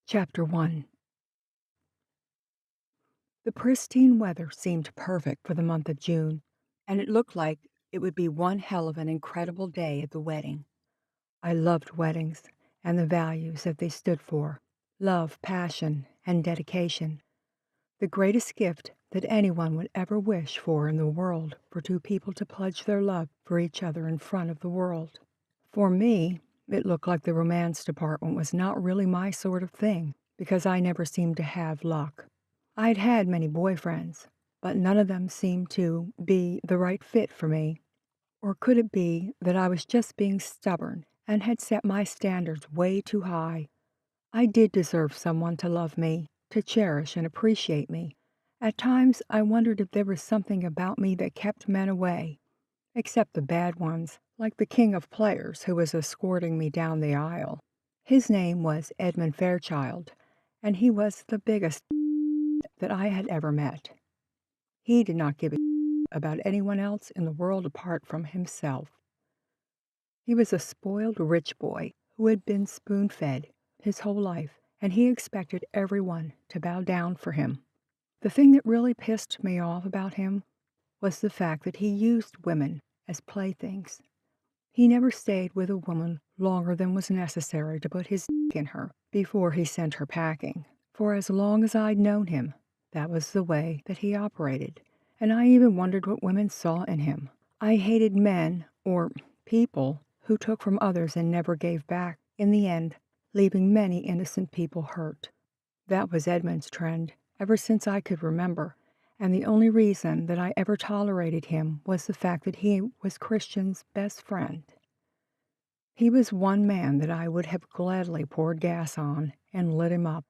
Chapter 1. The pristine weather seemed perfect for the month of June, and it looked like it would be one hell of an incredible day at the wedding. I loved weddings and the values that they stood for: love, passion, and dedication. The greatest gift that anyone would ever wish for in the world for two people to pledge their love for each other in front of the world. For me, it looked like the romance department was not really my sort of thing because I never seemed to have luck. I'd had many boyfriends, but none of them seemed to be the right fit for me. Or could it be that I was just being stubborn and had set my standards way too high? I did deserve someone to love me, to cherish and appreciate me. At times, I wondered if there was something about me that kept men away, except the bad ones, like the king of players who was escorting me down the aisle. His name was Edmond Fairchild, and he was the biggest that I had ever met. He did not give a about anyone else in the world apart from himself. He was a spoiled rich boy who had been spoon-fed his whole life, and he expected everyone to bow down for him. The thing that really pissed me off about him was the fact that he used women as playthings. He never stayed with a woman longer than was necessary to put his in her before he sent her packing. For as long as I'd known him, that was the way that he operated, and I even wondered what women saw in him. I hated men, or people, who took from others and never gave back, in the end, leaving many innocent people hurt. That was Edmund's trend, ever since I could remember, and the only reason that I ever tolerated him was the fact that he was Christian's best friend. He was one man that I would have gladly poured gas on and lit him up.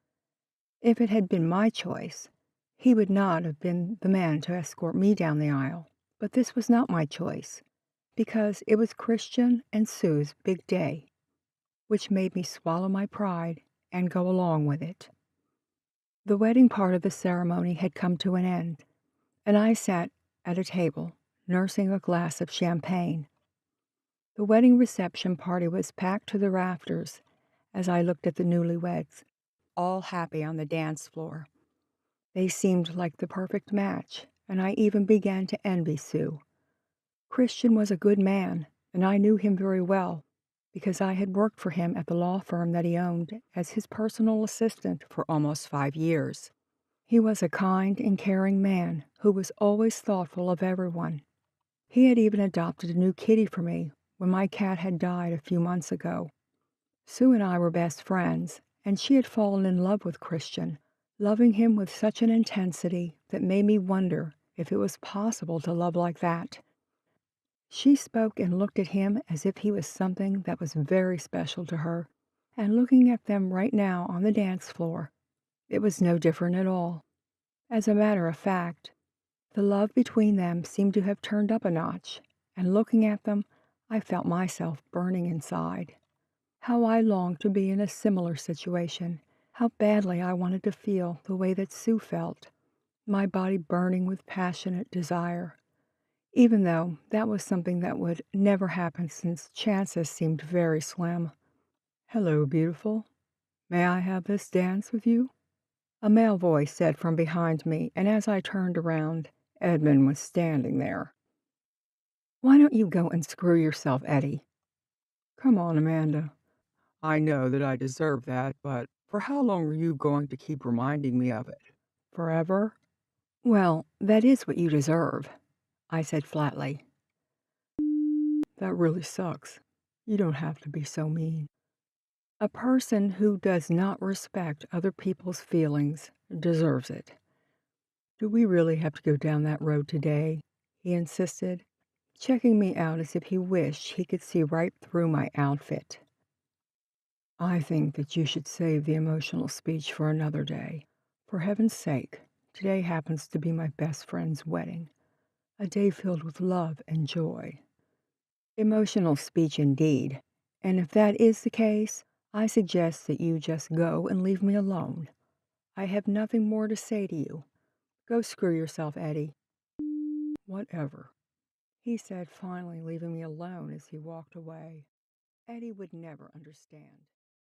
If it had been my choice, he would not have been the man to escort me down the aisle. But this was not my choice, because it was Christian and Sue's big day, which made me swallow my pride and go along with it. The wedding part of the ceremony had come to an end, and I sat at a table, nursing a glass of champagne. The wedding reception party was packed to the rafters as I looked at the newlyweds, all happy on the dance floor. They seemed like the perfect match, and I even began to envy Sue. Christian was a good man, and I knew him very well because I had worked for him at the law firm that he owned as his personal assistant for almost 5 years. He was a kind and caring man who was always thoughtful of everyone. He had even adopted a new kitty for me when my cat had died a few months ago. Sue and I were best friends, and she had fallen in love with Christian, loving him with such an intensity that made me wonder if it was possible to love like that. She spoke and looked at him as if he was something that was very special to her, and looking at them right now on the dance floor, it was no different at all. As a matter of fact, the love between them seemed to have turned up a notch, and looking at them, I felt myself burning inside. How I longed to be in a similar situation, how badly I wanted to feel the way that Sue felt, my body burning with passionate desire, even though that was something that would never happen since chances seemed very slim. "Hello, beautiful. May I have this dance with you?" A male voice said from behind me, and as I turned around, Edmund was standing there. "Why don't you go and screw yourself, Eddie?" "Come on, Amanda. I know that I deserve that, but for how long are you going to keep reminding me of it? Forever?" "Well, that is what you deserve," I said flatly. "That really sucks. You don't have to be so mean." "A person who does not respect other people's feelings deserves it." "Do we really have to go down that road today?" he insisted, checking me out as if he wished he could see right through my outfit. "I think that you should save the emotional speech for another day. For heaven's sake, today happens to be my best friend's wedding, a day filled with love and joy." Emotional speech indeed. And if that is the case, I suggest that you just go and leave me alone. I have nothing more to say to you. Go screw yourself, Eddie. "Whatever," he said, finally leaving me alone as he walked away. Eddie would never understand.